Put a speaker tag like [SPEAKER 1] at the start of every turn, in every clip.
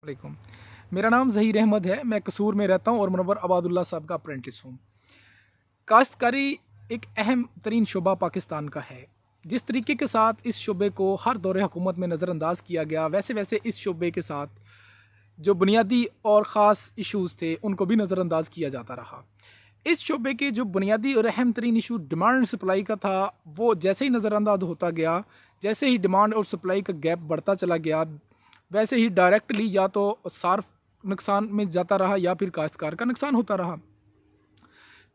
[SPEAKER 1] वालेकुम। मेरा नाम ज़हीर अहमद है। मैं कसूर में रहता हूँ और मुनव्वर अबादुल्ला साहब का अप्रेंटिस हूँ। काश्तकारी एक अहम तरीन शोबा पाकिस्तान का है। जिस तरीके के साथ इस शोबे को हर दौरे हुकूमत में नज़रअंदाज किया गया, वैसे वैसे इस शोबे के साथ जो बुनियादी और ख़ास इश्यूज़ थे उनको भी नज़रअंदाज किया जाता रहा। इस शोबे के जो बुनियादी और अहम तरीन इशू डिमांड एंड सप्लाई का था, वो जैसे ही नज़रअंदाज होता गया, जैसे ही डिमांड और सप्लाई का गैप बढ़ता चला गया, वैसे ही डायरेक्टली या तो सार्फ नुकसान में जाता रहा या फिर काश्तकार का नुकसान होता रहा।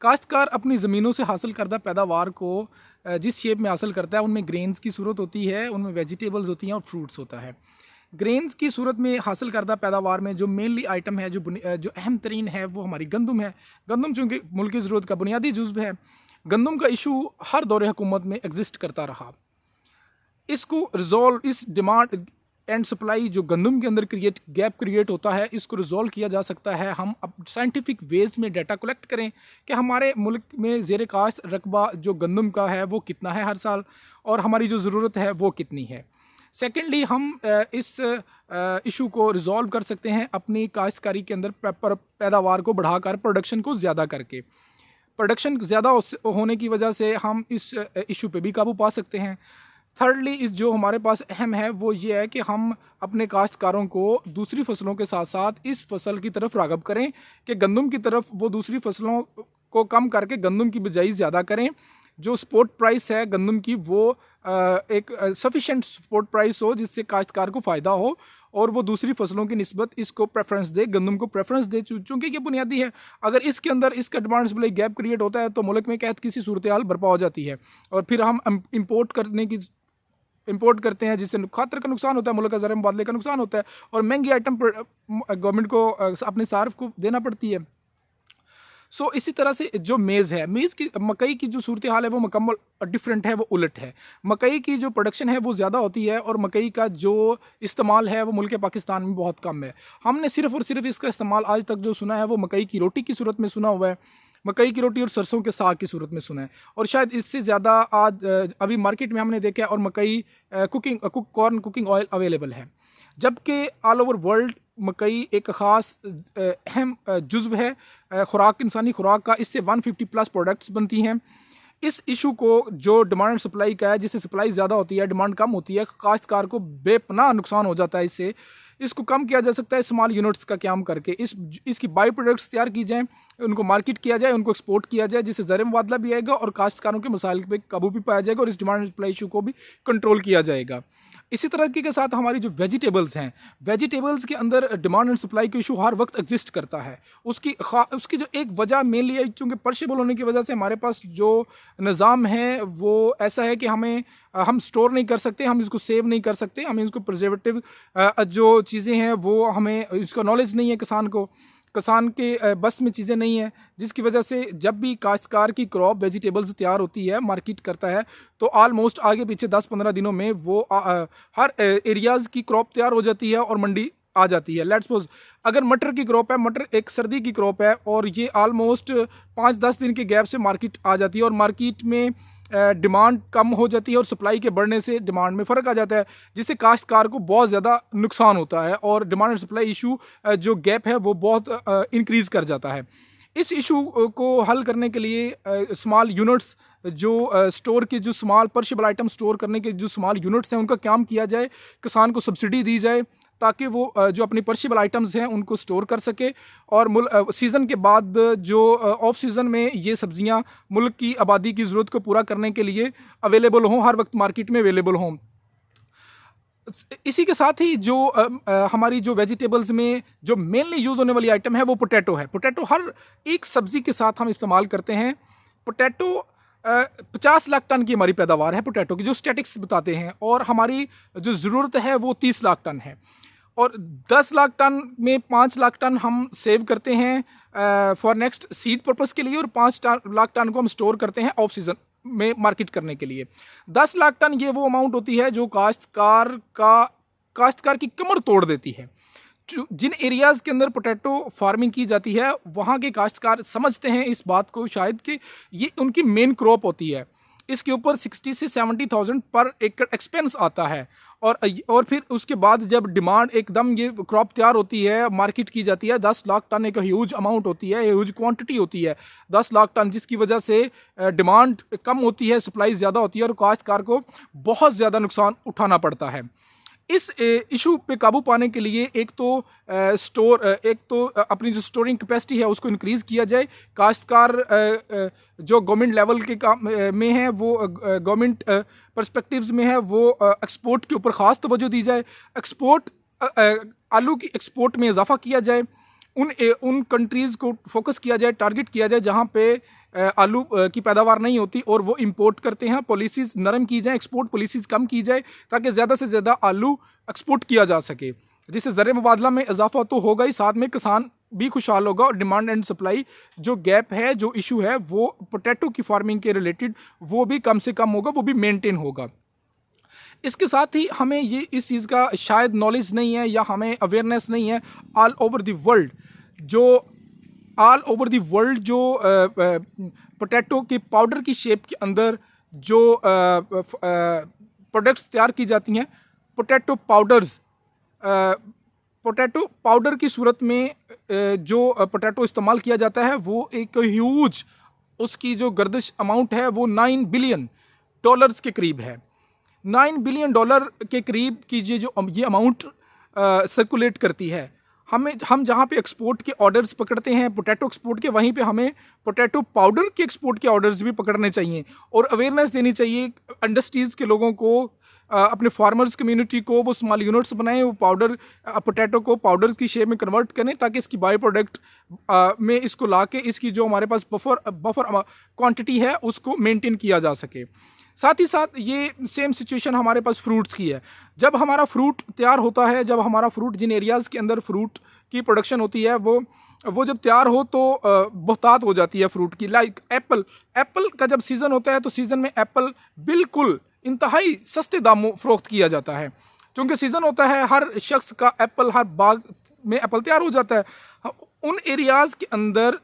[SPEAKER 1] काश्तकार अपनी ज़मीनों से हासिल करदा पैदावार को जिस शेप में हासिल करता है, उनमें ग्रेन्स की सूरत होती है, उनमें वेजिटेबल्स होती हैं और फ्रूट्स होता है। ग्रेन्स की सूरत में हासिल करदा पैदावार में जो मेनली आइटम है, जो अहम तरीन है, वो हमारी गंदम है। गंदम चूँकि मुल्क की ज़रूरत का बुनियादी जुज़्व है, गंदम का इशू हर दौरे हुकूमत में एग्जिस्ट करता रहा। इसको रिजॉल्व, इस डिमांड एंड सप्लाई जो गंदम के अंदर गैप क्रिएट होता है, इसको रिजॉल्व किया जा सकता है। हम अब साइंटिफिक वेज में डाटा कलेक्ट करें कि हमारे मुल्क में ज़ेर काश्त रकबा जो गंदम का है वो कितना है हर साल, और हमारी जो ज़रूरत है वो कितनी है। सेकेंडली, हम इस इशू को रिजॉल्व कर सकते हैं अपनी काश्तकारी के अंदर पैदावार को बढ़ाकर, प्रोडक्शन को ज़्यादा करके। प्रोडक्शन ज़्यादा होने की वजह से हम इस इशू पे भी काबू पा सकते हैं। थर्डली, इस जो हमारे पास अहम है वो ये है कि हम अपने काश्तकारों को दूसरी फसलों के साथ साथ इस फसल की तरफ राग़ब करें कि गंदम की तरफ वो दूसरी फसलों को कम करके गंदम की बिजाई ज़्यादा करें। जो स्पोर्ट प्राइस है गंदम की, वो एक सफिशेंट स्पोर्ट प्राइस हो जिससे काश्तकार को फ़ायदा हो और वो दूसरी फसलों की निस्बत इसको प्रेफरेंस दे, गंदम को प्रेफरेंस दे, चूँकि ये बुनियादी है। अगर इसके अंदर इसका डिमांड सप्लाई गैप क्रिएट होता है तो मुल्क में कहत किसी सूरत हाल बर्पा हो जाती है और फिर हम इंपोर्ट करते हैं, जिससे खातर का नुकसान होता है, मुल्क का ज़र मुबादले का नुकसान होता है और महंगी आइटम गवर्नमेंट को अपने सार्फ को देना पड़ती है। सो इसी तरह से जो मेज़ है, मेज़ की मकई की जो सूरत हाल है वो मुकम्मल डिफरेंट है, वो उलट है। मकई की जो प्रोडक्शन है वो ज़्यादा होती है और मकई का जो इस्तेमाल है वो मुल्क पाकिस्तान में बहुत कम है। हमने सिर्फ़ और सिर्फ इसका इस्तेमाल आज तक जो सुना है वो मकई की रोटी की सूरत में सुना हुआ है, मकई की रोटी और सरसों के साग की सूरत में सुना है, और शायद इससे ज़्यादा आज अभी मार्केट में हमने देखा है। और मकई कॉर्न कुकिंग ऑयल अवेलेबल है, जबकि ऑल ओवर वर्ल्ड मकई एक ख़ास अहम जुज़्व है खुराक, इंसानी खुराक का। इससे 150 प्लस प्रोडक्ट्स बनती हैं। इस इशू को जो डिमांड एंड सप्लाई का है, जिससे सप्लाई ज़्यादा होती है, डिमांड कम होती है, काश्तकार को बेपनाह नुकसान हो जाता है। इसको कम किया जा सकता है स्मॉल यूनिट्स का क्याम करके। इसकी बाई प्रोडक्ट्स तैयार की जाएँ, उनको मार्केट किया जाए, उनको एक्सपोर्ट किया जाए, जिससे ज़र मुबादला भी आएगा और काश्तकारों के मसाइल पे काबू भी पाया जाएगा और इस डिमांड एंड सप्लाई इशू को भी कंट्रोल किया जाएगा। इसी तरह के साथ हमारी जो वेजिटेबल्स हैं, वेजिटेबल्स के अंदर डिमांड एंड सप्लाई का इशू हर वक्त एग्जिस्ट करता है। उसकी जो एक वजह मेनली है, क्योंकि परशेबल होने की वजह से हमारे पास जो निज़ाम है वो ऐसा है कि हम स्टोर नहीं कर सकते, हम इसको सेव नहीं कर सकते, हमें इसको प्रिजर्वेटिव जो चीज़ें हैं वो हमें इसका नॉलेज नहीं है। किसान के बस में चीज़ें नहीं है, जिसकी वजह से जब भी काश्तकार की क्रॉप वेजिटेबल्स तैयार होती है, मार्केट करता है, तो आलमोस्ट आगे पीछे 10-15 दिनों में वो हर एरियाज़ की क्रॉप तैयार हो जाती है और मंडी आ जाती है। लेट्स सपोज अगर मटर की क्रॉप है, मटर एक सर्दी की क्रॉप है और ये आलमोस्ट 5-10 दिन के गैप से मार्केट आ जाती है और मार्केट में डिमांड कम हो जाती है और सप्लाई के बढ़ने से डिमांड में फ़र्क आ जाता है, जिससे काश्तकार को बहुत ज़्यादा नुकसान होता है और डिमांड एंड सप्लाई इशू जो गैप है वो बहुत इंक्रीज़ कर जाता है। इस इशू को हल करने के लिए स्मॉल यूनिट्स जो स्टोर के जो स्मॉल परशेबल आइटम स्टोर करने के जो स्मॉल यूनिट्स हैं उनका काम किया जाए, किसान को सब्सिडी दी जाए ताकि वो जो अपनी परशेबल आइटम्स हैं उनको स्टोर कर सके और सीज़न के बाद जो ऑफ सीज़न में ये सब्जियां मुल्क की आबादी की ज़रूरत को पूरा करने के लिए अवेलेबल हों, हर वक्त मार्केट में अवेलेबल हों। इसी के साथ ही जो हमारी जो वेजिटेबल्स में जो मेनली यूज़ होने वाली आइटम है वो पोटैटो है। पोटैटो हर एक सब्ज़ी के साथ हम इस्तेमाल करते हैं। पोटैटो 50 लाख टन की हमारी पैदावार है पोटैटो की, जो स्टैटिक्स बताते हैं, और हमारी जो ज़रूरत है वो 30 लाख टन है और 10 लाख टन में 5 लाख टन हम सेव करते हैं फॉर नेक्स्ट सीड पर्पस के लिए और 5 लाख टन को हम स्टोर करते हैं ऑफ सीज़न में मार्केट करने के लिए। 10 लाख टन ये वो अमाउंट होती है जो काश्तकार की कमर तोड़ देती है। जिन एरियाज़ के अंदर पोटैटो फार्मिंग की जाती है वहाँ के काश्तकार समझते हैं इस बात को शायद कि ये उनकी मेन क्रॉप होती है, इसके ऊपर 60 से 70,000 पर एकड़ एक्सपेंस आता है और फिर उसके बाद जब डिमांड एकदम ये क्रॉप तैयार होती है, मार्केट की जाती है, 10 लाख टन एक ह्यूज अमाउंट होती है, ह्यूज क्वांटिटी होती है 10 लाख टन, जिसकी वजह से डिमांड कम होती है, सप्लाई ज़्यादा होती है और काश्तकार को बहुत ज़्यादा नुकसान उठाना पड़ता है। इस इशू पे काबू पाने के लिए एक तो अपनी जो स्टोरिंग कैपेसिटी है उसको इंक्रीज़ किया जाए। काश्तकार जो गवर्नमेंट लेवल के काम में है, वो गवर्नमेंट पर्सपेक्टिव्स में है, वो एक्सपोर्ट के ऊपर ख़ास तवज्जो दी जाए। आलू की एक्सपोर्ट में इजाफा किया जाए। उन कंट्रीज़ को फोकस किया जाए, टारगेट किया जाए जहाँ पे आलू की पैदावार नहीं होती और वो इंपोर्ट करते हैं। पॉलिसीज़ नरम की जाए, एक्सपोर्ट पॉलिसीज़ कम की जाए ताकि ज़्यादा से ज़्यादा आलू एक्सपोर्ट किया जा सके, जिससे ज़र मुबादला में इजाफा तो होगा ही, साथ में किसान भी खुशहाल होगा और डिमांड एंड सप्लाई जो गैप है, जो इशू है, वो पोटैटो की फार्मिंग के रिलेटेड वो भी कम से कम होगा, वो भी मेंटेन होगा। इसके साथ ही हमें ये इस चीज़ का शायद नॉलेज नहीं है या हमें अवेयरनेस नहीं है, ऑल ओवर द वर्ल्ड जो पोटैटो के पाउडर की शेप के अंदर जो प्रोडक्ट्स तैयार की जाती हैं, पोटैटो पाउडर की सूरत में जो पोटैटो इस्तेमाल किया जाता है, वो एक ह्यूज, उसकी जो गर्दिश अमाउंट है वो $9 बिलियन के करीब है। $9 बिलियन के करीब की जो ये अमाउंट सर्कुलेट करती है। हम जहाँ पे एक्सपोर्ट के ऑर्डर्स पकड़ते हैं पोटैटो एक्सपोर्ट के, वहीं पे हमें पोटैटो पाउडर के एक्सपोर्ट के ऑर्डर्स भी पकड़ने चाहिए और अवेयरनेस देनी चाहिए इंडस्ट्रीज़ के लोगों को, अपने फार्मर्स कम्युनिटी को। वो स्मॉल यूनिट्स बनाएं, वो पोटैटो को पाउडर की शेप में कन्वर्ट करें ताकि इसकी बाई प्रोडक्ट में इसको ला के इसकी जो हमारे पास बफर क्वांटिटी है उसको मेंटेन किया जा सके। साथ ही साथ ये सेम सिचुएशन हमारे पास फ्रूट्स की है। जब हमारा फ्रूट तैयार होता है, जब हमारा फ्रूट, जिन एरियाज़ के अंदर फ्रूट की प्रोडक्शन होती है, वो जब तैयार हो तो बहुतात हो जाती है फ्रूट की। लाइक एप्पल का जब सीज़न होता है तो सीज़न में एप्पल बिल्कुल इंतहाई सस्ते दामों फ़रोख्त किया जाता है। क्योंकि सीज़न होता है, हर शख्स का एप्पल, हर बाग में एप्पल तैयार हो जाता है। उन एरियाज़ के अंदर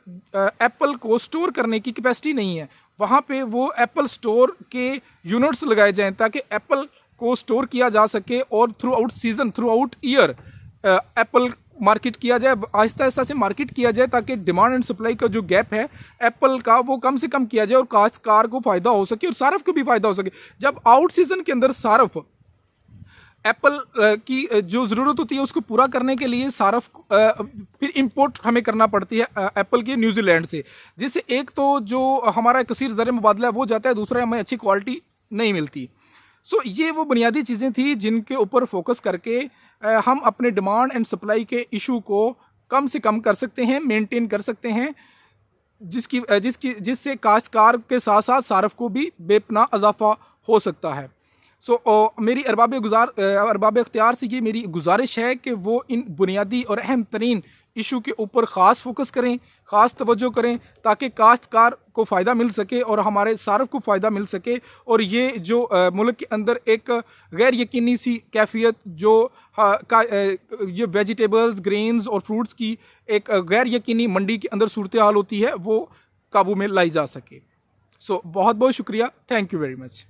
[SPEAKER 1] एप्पल को स्टोर करने की कैपेसिटी नहीं है, वहाँ पे वो एप्पल स्टोर के यूनिट्स लगाए जाएं ताकि एप्पल को स्टोर किया जा सके और through out year Apple market किया जाए, आहिस्ता आहिस्ता से मार्केट किया जाए ताकि डिमांड एंड सप्लाई का जो गैप है एप्पल का वो कम से कम किया जाए और काश्तकार को फ़ायदा हो सके और सारफ को भी फ़ायदा हो सके। जब आउट सीज़न के अंदर सारफ एप्पल की जो ज़रूरत होती है उसको पूरा करने के लिए सारफ फिर इंपोर्ट हमें करना पड़ती है एप्पल के न्यूजीलैंड से, जिससे एक तो जो हमारा कसीर ज़र मुबादला है वो जाता है, दूसरा हमें अच्छी क्वालिटी नहीं मिलती। सो ये वो बुनियादी चीज़ें थी जिनके ऊपर फोकस करके हम अपने डिमांड एंड सप्लाई के इशू को कम से कम कर सकते हैं, मेंटेन कर सकते हैं, जिससे काश्तकार के साथ साथ सारफ को भी बेपनाह इजाफा हो सकता है। मेरी अरबाब इख्तियार से ये मेरी गुजारिश है कि वो इन बुनियादी और अहम तरीन इशू के ऊपर ख़ास फोकस करें, ख़ास तवज्जो करें ताकि काश्तकार को फ़ायदा मिल सके और हमारे सारफ को फ़ायदा मिल सके। और ये जो मुल्क के अंदर एक गैर यकीनी सी कैफियत जो ये वेजिटेबल्स, ग्रेन्स और फ्रूट्स की एक गैर यकीनी मंडी के अंदर सूरत हाल होती है, वो काबू में लाई जा सके। बहुत बहुत शुक्रिया। Thank you very much.